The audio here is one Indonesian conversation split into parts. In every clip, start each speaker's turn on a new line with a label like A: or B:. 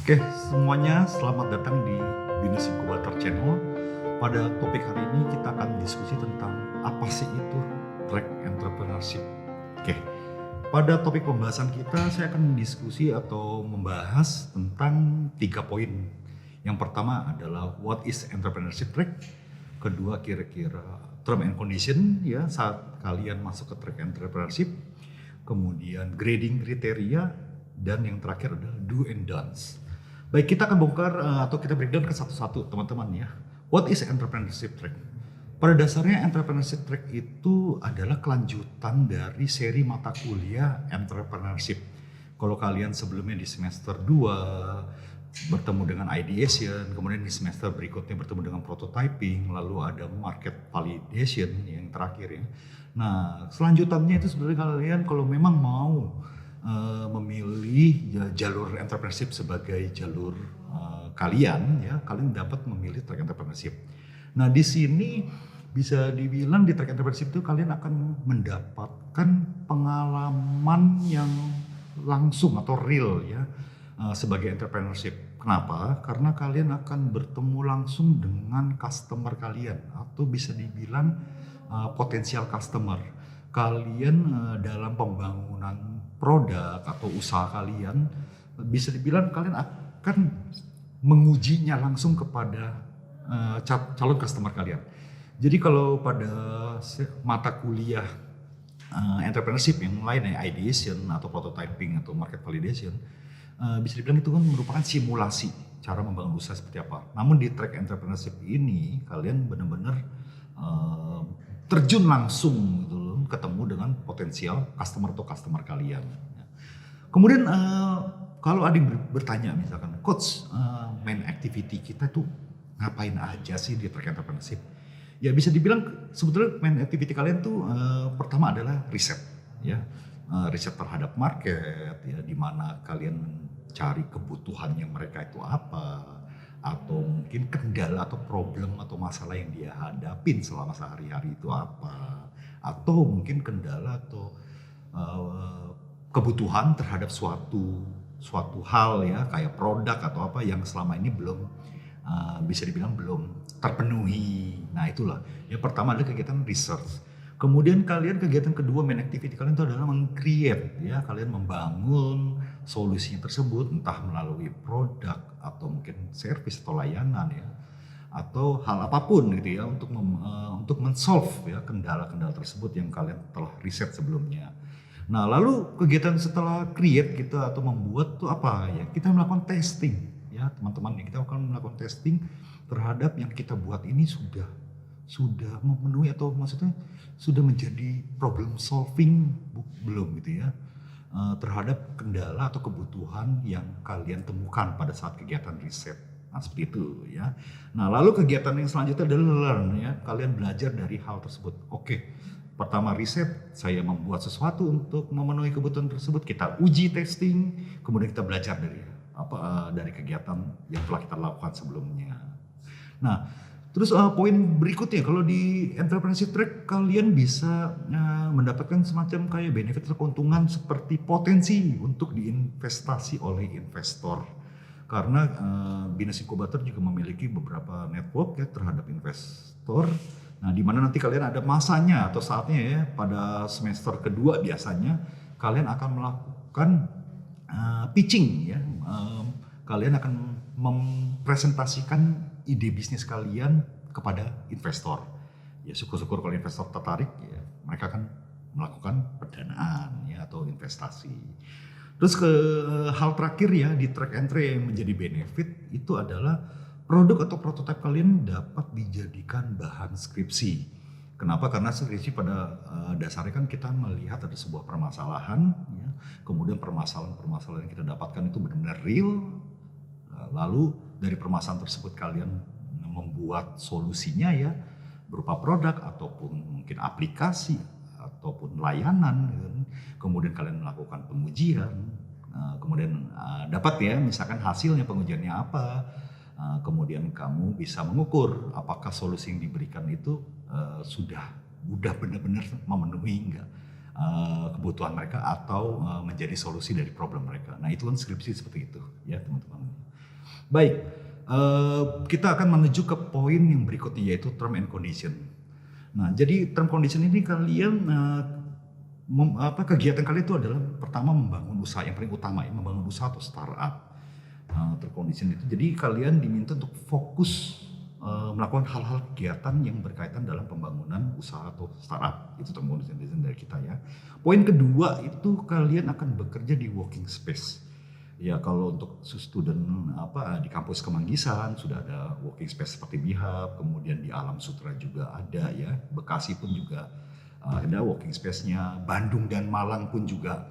A: Oke, semuanya selamat datang di Binus Incubator Channel. Pada topik hari ini kita akan diskusi tentang apa sih itu track entrepreneurship. Oke, pada topik pembahasan kita saya akan diskusi atau membahas tentang 3 poin. Yang pertama adalah what is entrepreneurship track. Kedua kira-kira term and condition ya saat kalian masuk ke track entrepreneurship. Kemudian grading kriteria dan yang terakhir adalah do and don'ts. Baik, kita akan bongkar atau kita breakdown ke satu-satu teman-teman ya. What is entrepreneurship track? Pada dasarnya entrepreneurship track itu adalah kelanjutan dari seri mata kuliah entrepreneurship. Kalau kalian sebelumnya di semester 2 bertemu dengan ideation, kemudian di semester berikutnya bertemu dengan prototyping, lalu ada market validation yang terakhir ya. Nah, selanjutannya itu sebenarnya kalian kalau memang mau memilih ya, jalur entrepreneurship sebagai jalur kalian ya, kalian dapat memilih track entrepreneurship. Nah, di sini bisa dibilang di track entrepreneurship itu kalian akan mendapatkan pengalaman yang langsung atau real ya sebagai entrepreneurship. Kenapa? Karena kalian akan bertemu langsung dengan customer kalian atau bisa dibilang potensial customer. Kalian dalam pembangunan produk atau usaha kalian bisa dibilang kalian akan mengujinya langsung kepada calon customer kalian. Jadi kalau pada mata kuliah entrepreneurship yang lain ya ideation atau prototyping atau market validation bisa dibilang itu kan merupakan simulasi cara membangun usaha seperti apa. Namun di track entrepreneurship ini kalian benar-benar terjun langsung gitu loh, ketemu dengan potensial customer atau customer kalian. Kemudian kalau ada yang bertanya misalkan, coach main activity kita tuh ngapain aja sih di track entrepreneurship? Ya bisa dibilang sebetulnya main activity kalian tuh pertama adalah riset ya, riset terhadap market ya, di mana kalian cari kebutuhannya mereka itu apa, atau mungkin kendala atau problem atau masalah yang dia hadapin selama sehari-hari itu apa, atau mungkin kendala atau kebutuhan terhadap suatu hal ya kayak produk atau apa yang selama ini belum bisa dibilang belum terpenuhi. Nah itulah yang pertama adalah kegiatan research. Kemudian kalian kegiatan kedua main activity kalian itu adalah meng-create ya, kalian membangun solusinya tersebut entah melalui produk atau mungkin service atau layanan ya, atau hal apapun gitu ya untuk men-solve ya kendala-kendala tersebut yang kalian telah riset sebelumnya. Nah, lalu kegiatan setelah create gitu atau membuat tuh apa ya? Kita melakukan testing ya, teman-teman. Kita akan melakukan testing terhadap yang kita buat ini sudah memenuhi atau maksudnya sudah menjadi problem solving belum gitu ya, terhadap kendala atau kebutuhan yang kalian temukan pada saat kegiatan riset. Nah seperti itu ya. Nah lalu kegiatan yang selanjutnya adalah learn ya, kalian belajar dari hal tersebut. Oke, pertama riset, saya membuat sesuatu untuk memenuhi kebutuhan tersebut, kita uji testing, kemudian kita belajar dari kegiatan yang telah kita lakukan sebelumnya. Nah, terus poin berikutnya kalau di entrepreneurship track kalian bisa mendapatkan semacam kayak benefit atau keuntungan seperti potensi untuk diinvestasi oleh investor. Karena Binus Incubator juga memiliki beberapa network ya terhadap investor. Nah, di mana nanti kalian ada masanya atau saatnya ya pada semester kedua biasanya kalian akan melakukan pitching ya. Kalian akan mempresentasikan ide bisnis kalian kepada investor. Ya syukur-syukur kalau investor tertarik ya mereka akan melakukan pendanaan ya atau investasi. Terus ke hal terakhir ya di track entry yang menjadi benefit itu adalah produk atau prototipe kalian dapat dijadikan bahan skripsi. Kenapa? Karena skripsi pada dasarnya kan kita melihat ada sebuah permasalahan ya. Kemudian permasalahan yang kita dapatkan itu benar-benar real. Lalu dari permasalahan tersebut kalian membuat solusinya ya berupa produk ataupun mungkin aplikasi ataupun layanan gitu. Kemudian kalian melakukan pengujian, kemudian dapat ya misalkan hasilnya pengujiannya apa, kemudian kamu bisa mengukur apakah solusi yang diberikan itu sudah benar-benar memenuhi enggak kebutuhan mereka atau menjadi solusi dari problem mereka. Nah itu kan skripsi seperti itu ya teman-teman. Baik, kita akan menuju ke poin yang berikutnya yaitu term and condition. Nah, jadi term condition ini kalian kegiatan kalian itu adalah pertama membangun usaha yang paling utama ya, membangun usaha atau startup. Term condition itu jadi kalian diminta untuk fokus melakukan hal-hal kegiatan yang berkaitan dalam pembangunan usaha atau startup. Itu term condition dari kita ya. Poin kedua itu kalian akan bekerja di working space. Ya kalau untuk student di kampus Kemanggisan sudah ada working space seperti Bihab, kemudian di Alam Sutra juga ada ya, Bekasi pun juga ada working space-nya, Bandung dan Malang pun juga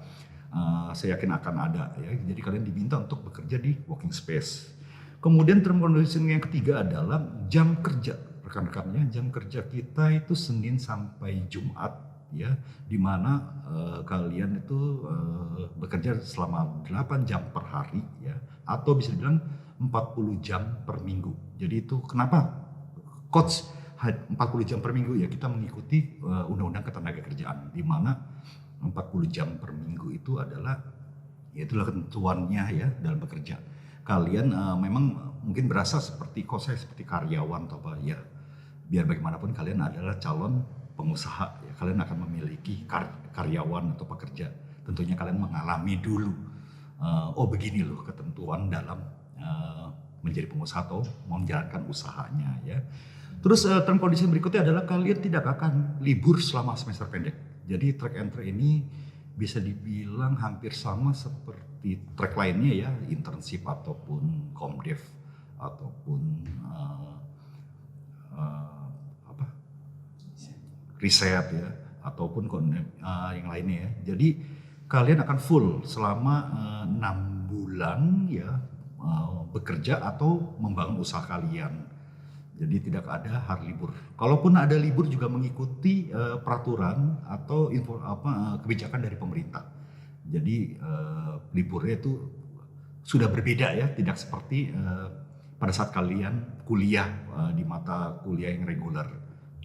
A: saya yakin akan ada ya. Jadi kalian diminta untuk bekerja di working space. Kemudian term condition yang ketiga adalah jam kerja. Rekan-rekannya jam kerja kita itu Senin sampai Jumat ya, di mana kalian itu bekerja selama 8 jam per hari ya, atau bisa dibilang 40 jam per minggu. Jadi itu kenapa coach 40 jam per minggu ya, kita mengikuti undang-undang ketenagakerjaan di mana 40 jam per minggu itu adalah ya itulah ketentuannya ya dalam bekerja. Kalian memang mungkin berasa seperti coach saya seperti karyawan atau apa ya, biar bagaimanapun kalian adalah calon pengusaha ya, kalian akan memiliki karyawan atau pekerja. Tentunya kalian mengalami dulu oh begini loh ketentuan dalam menjadi pengusaha atau mau menjalankan usahanya ya. Terus term condition berikutnya adalah kalian tidak akan libur selama semester pendek. Jadi track and track ini bisa dibilang hampir sama seperti track lainnya ya, internship ataupun komdev ataupun riset ya, ataupun yang lainnya ya. Jadi kalian akan full selama 6 bulan ya bekerja atau membangun usaha kalian. Jadi tidak ada hari libur. Kalaupun ada libur juga mengikuti peraturan atau kebijakan dari pemerintah. Jadi liburnya itu sudah berbeda ya, tidak seperti pada saat kalian kuliah di mata kuliah yang reguler.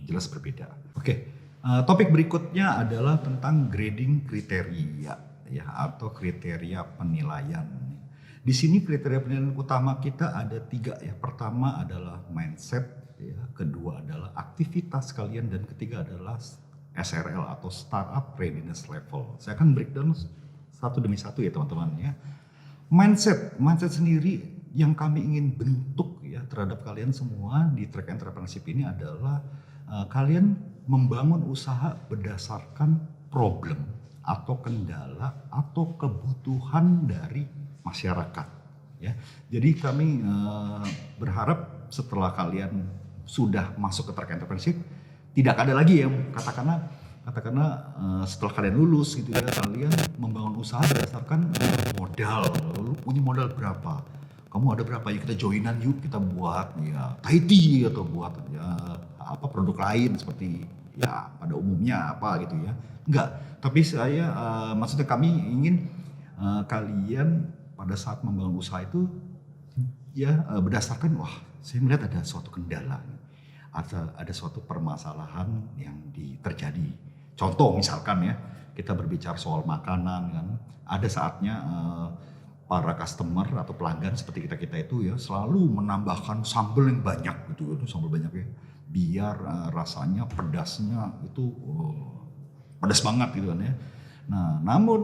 A: Jelas berbeda. Oke, topik berikutnya adalah tentang grading kriteria ya, atau kriteria penilaian. Di sini kriteria penilaian utama kita ada 3 ya. Pertama adalah mindset ya, kedua adalah aktivitas kalian, dan ketiga adalah SRL atau Startup Readiness Level. Saya akan breakdown satu demi satu ya teman-teman ya. Mindset sendiri yang kami ingin bentuk ya terhadap kalian semua di track entrepreneurship ini adalah kalian membangun usaha berdasarkan problem atau kendala atau kebutuhan dari masyarakat ya. Jadi kami berharap setelah kalian sudah masuk ke track entrepreneurship tidak ada lagi yang katakanlah setelah kalian lulus gitu ya, kalian membangun usaha berdasarkan modal. Lalu punya modal berapa? Kamu ada berapa ya, kita joinan yuk, kita buat ya Taiti atau buat ya produk lain seperti ya pada umumnya apa gitu ya. Enggak, tapi saya maksudnya kami ingin kalian pada saat membangun usaha itu ya berdasarkan saya melihat ada suatu kendala, ada suatu permasalahan yang terjadi. Contoh misalkan ya, kita berbicara soal makanan kan, ada saatnya para customer atau pelanggan seperti kita itu ya selalu menambahkan sambal yang banyak gitu, sambal banyak ya, biar rasanya pedasnya itu pedas banget gitu kan ya. Nah, namun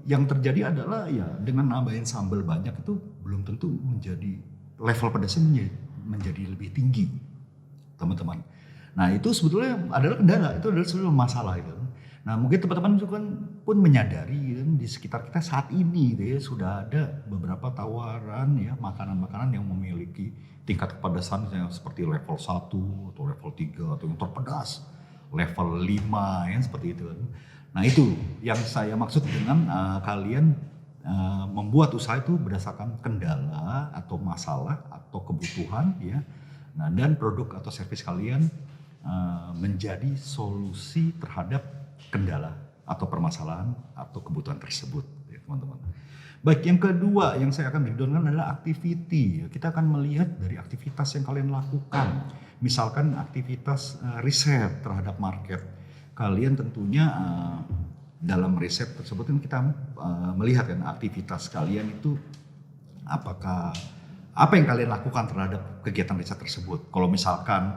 A: yang terjadi adalah ya dengan nambahin sambal banyak itu belum tentu menjadi level pedasnya menjadi lebih tinggi, teman-teman. Nah, itu sebetulnya adalah kendala, itu adalah sebuah masalah gitu. Nah, mungkin teman-teman juga pun menyadari kan, di sekitar kita saat ini gitu ya, sudah ada beberapa tawaran ya makanan-makanan yang memiliki tingkat kepedasan yang seperti level 1 atau level 3 atau yang terpedas level 5 ya seperti itu kan. Nah, itu yang saya maksud dengan kalian membuat usaha itu berdasarkan kendala atau masalah atau kebutuhan ya. Nah, dan produk atau servis kalian menjadi solusi terhadap kendala atau permasalahan atau kebutuhan tersebut ya teman-teman. Baik, yang kedua yang saya akan breakdown adalah activity. Kita akan melihat dari aktivitas yang kalian lakukan. Misalkan aktivitas riset terhadap market. Kalian tentunya dalam riset tersebut kan kita melihat kan aktivitas kalian itu apakah Apa yang kalian lakukan terhadap kegiatan riset tersebut? Kalau misalkan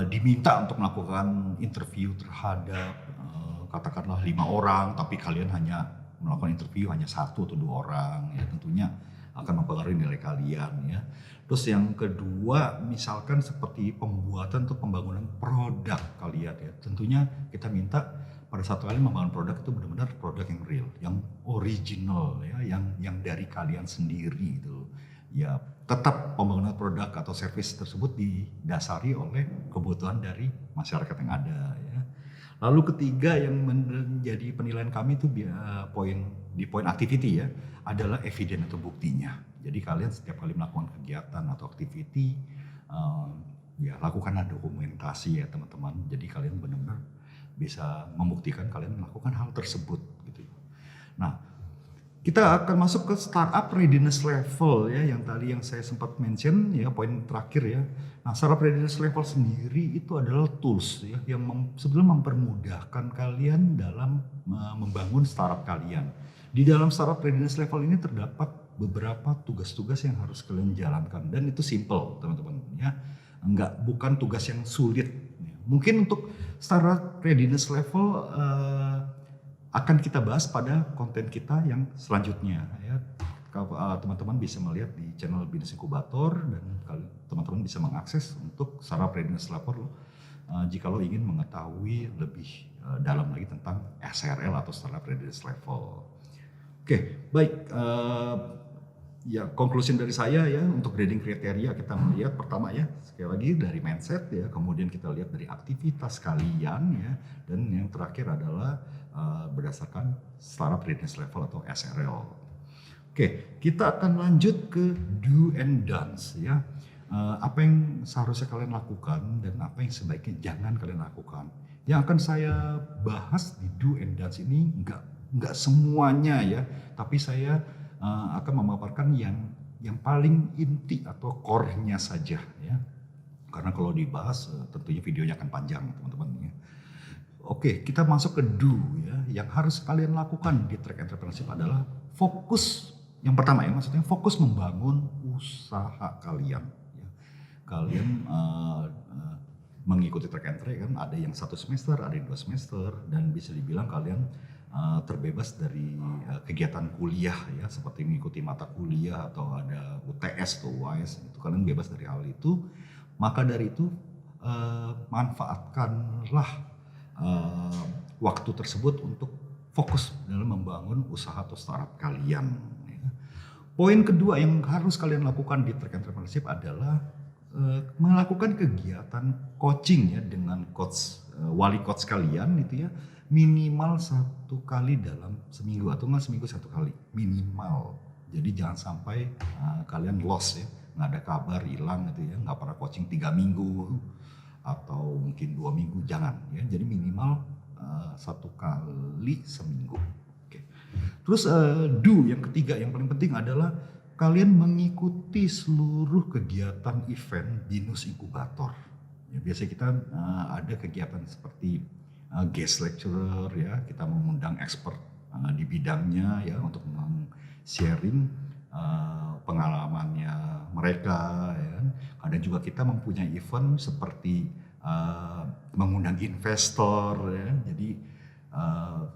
A: diminta untuk melakukan interview terhadap katakanlah 5 orang, tapi kalian hanya melakukan interview hanya 1 atau 2 orang, ya tentunya akan mempengaruhi nilai kalian ya. Terus yang kedua, misalkan seperti pembuatan atau pembangunan produk kalian ya, tentunya kita minta pada saat kalian membangun produk itu benar-benar produk yang real, yang original ya, yang dari kalian sendiri gitu. Ya, tetap pembangunan produk atau service tersebut didasari oleh kebutuhan dari masyarakat yang ada ya. Lalu ketiga yang menjadi penilaian kami itu poin activity ya, adalah evidence atau buktinya. Jadi kalian setiap kali melakukan kegiatan atau activity ya lakukanlah dokumentasi ya teman-teman. Jadi kalian benar-benar bisa membuktikan kalian melakukan hal tersebut gitu. Nah, kita akan masuk ke startup readiness level ya, yang tadi yang saya sempat mention ya, poin terakhir ya. Nah, startup readiness level sendiri itu adalah tools ya yang sebetulnya mempermudahkan kalian dalam membangun startup kalian. Di dalam startup readiness level ini terdapat beberapa tugas-tugas yang harus kalian jalankan, dan itu simple teman-teman ya. Bukan tugas yang sulit. Mungkin untuk startup readiness level akan kita bahas pada konten kita yang selanjutnya ya. Teman-teman bisa melihat di channel Business Incubator, dan teman-teman bisa mengakses untuk startup readiness level jika lo ingin mengetahui lebih dalam lagi tentang SRL atau startup readiness level. Oke, baik. Ya, conclusion dari saya ya, untuk grading kriteria kita melihat pertama ya, sekali lagi dari mindset ya, kemudian kita lihat dari aktivitas kalian ya, dan yang terakhir adalah berdasarkan startup readiness level atau SRL. Oke, kita akan lanjut ke do and don'ts ya. Apa yang seharusnya kalian lakukan dan apa yang sebaiknya jangan kalian lakukan. Yang akan saya bahas di do and don'ts ini enggak semuanya ya, tapi saya akan memaparkan yang paling inti atau core-nya saja ya. Karena kalau dibahas tentunya videonya akan panjang teman-teman ya. Oke, kita masuk ke do ya. Yang harus kalian lakukan di track entrepreneurship adalah fokus. Yang pertama ya, maksudnya fokus membangun usaha kalian ya. Kalian mengikuti track entry kan, ada yang 1 semester, ada yang 2 semester, dan bisa dibilang kalian terbebas dari kegiatan kuliah ya, seperti mengikuti mata kuliah atau ada UTS atau UAS, itu kalian bebas dari hal itu. Maka dari itu manfaatkanlah waktu tersebut untuk fokus dalam membangun usaha atau startup kalian ya. Poin kedua yang harus kalian lakukan di track entrepreneurship adalah melakukan kegiatan coaching ya dengan wali coach kalian itu ya, minimal 1 kali dalam seminggu, atau enggak seminggu 1 kali minimal. Jadi jangan sampai kalian lost ya, nggak ada kabar, hilang gitu ya, nggak pernah coaching 3 minggu atau mungkin 2 minggu, jangan ya. Jadi minimal 1 kali seminggu. Oke. Terus do yang ketiga yang paling penting adalah kalian mengikuti seluruh kegiatan event Binus Inkubator. Ya, biasanya kita ada kegiatan seperti guest lecturer ya, kita mengundang expert di bidangnya ya untuk sharing pengalamannya mereka ya. Kadang juga kita mempunyai event seperti mengundang investor ya. Jadi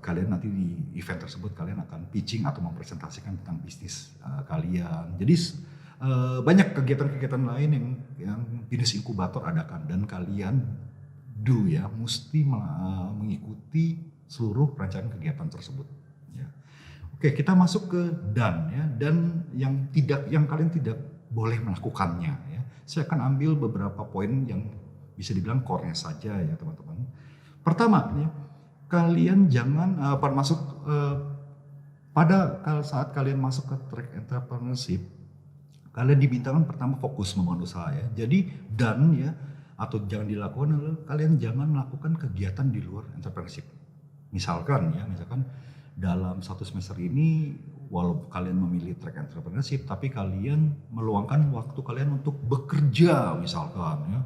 A: kalian nanti di event tersebut kalian akan pitching atau mempresentasikan tentang bisnis kalian. Jadi banyak kegiatan-kegiatan lain yang Binus Inkubator adakan, dan kalian mesti mengikuti seluruh perencanaan kegiatan tersebut ya. Oke, kita masuk ke done ya, dan yang kalian tidak boleh melakukannya ya. Saya akan ambil beberapa poin yang bisa dibilang core-nya saja ya teman-teman. Pertama ya, kalian jangan pada saat kalian masuk ke track entrepreneurship, kalian dimintakan pertama fokus membangun usaha ya. Jadi done ya, atau jangan dilakukan adalah kalian jangan melakukan kegiatan di luar entrepreneurship. Misalkan dalam 1 semester ini, walaupun kalian memilih track entrepreneurship, tapi kalian meluangkan waktu kalian untuk bekerja misalkan ya,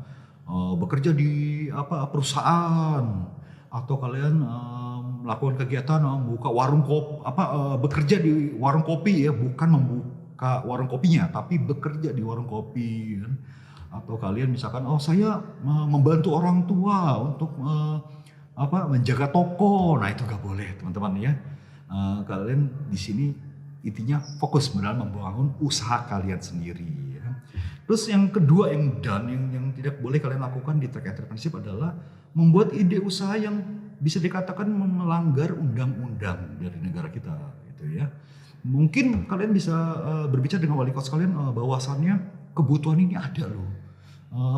A: bekerja di perusahaan, atau kalian melakukan kegiatan buka warung kopi, bekerja di warung kopi ya, bukan membuka membuka warung kopinya, tapi bekerja di warung kopi kan. Atau kalian misalkan, oh saya membantu orang tua untuk menjaga toko. Nah itu nggak boleh teman-teman ya. Kalian di sini intinya fokus dalam membangun usaha kalian sendiri. Ya. Terus yang kedua yang tidak boleh kalian lakukan di track entrepreneurship adalah membuat ide usaha yang bisa dikatakan melanggar undang-undang dari negara kita, gitu ya. Mungkin kalian bisa berbicara dengan wali kota kalian bahwasannya kebutuhan ini ada loh,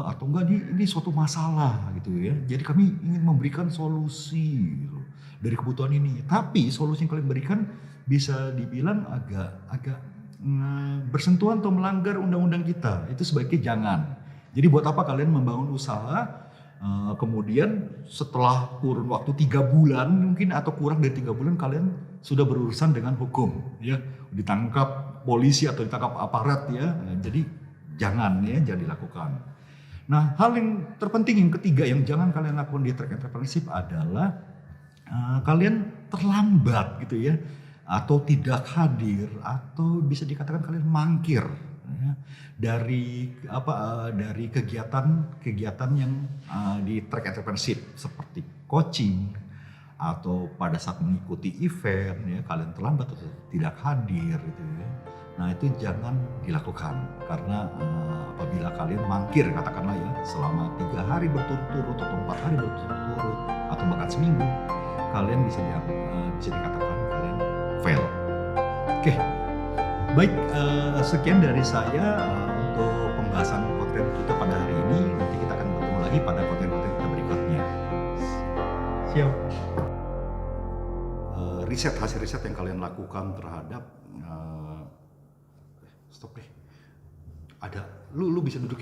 A: atau enggak ini suatu masalah gitu ya. Jadi kami ingin memberikan solusi gitu dari kebutuhan ini. Tapi solusi yang kalian berikan bisa dibilang agak bersentuhan atau melanggar undang-undang kita. Itu sebaiknya jangan. Jadi buat apa kalian membangun usaha? Kemudian setelah kurun waktu 3 bulan mungkin atau kurang dari 3 bulan kalian sudah berurusan dengan hukum ya, ditangkap polisi atau ditangkap aparat ya. Jadi jangan dilakukan. Nah, hal yang terpenting yang ketiga yang jangan kalian lakukan di track entrepreneurship adalah kalian terlambat gitu ya, atau tidak hadir, atau bisa dikatakan kalian mangkir ya, dari kegiatan yang di track entrepreneurship seperti coaching atau pada saat mengikuti event ya kalian terlambat atau tidak hadir gitu ya. Nah itu jangan dilakukan karena apabila kalian mangkir katakanlah ya selama 3 hari berturut-turut atau 4 hari berturut-turut atau bahkan seminggu, kalian bisa dikatakan kalian fail. Oke. Baik, sekian dari saya untuk pembahasan konten kita pada hari ini. Nanti kita akan bertemu lagi pada konten-konten kita berikutnya. Siap. Hasil riset yang kalian lakukan terhadap stop deh. Ada, lu bisa dudukin.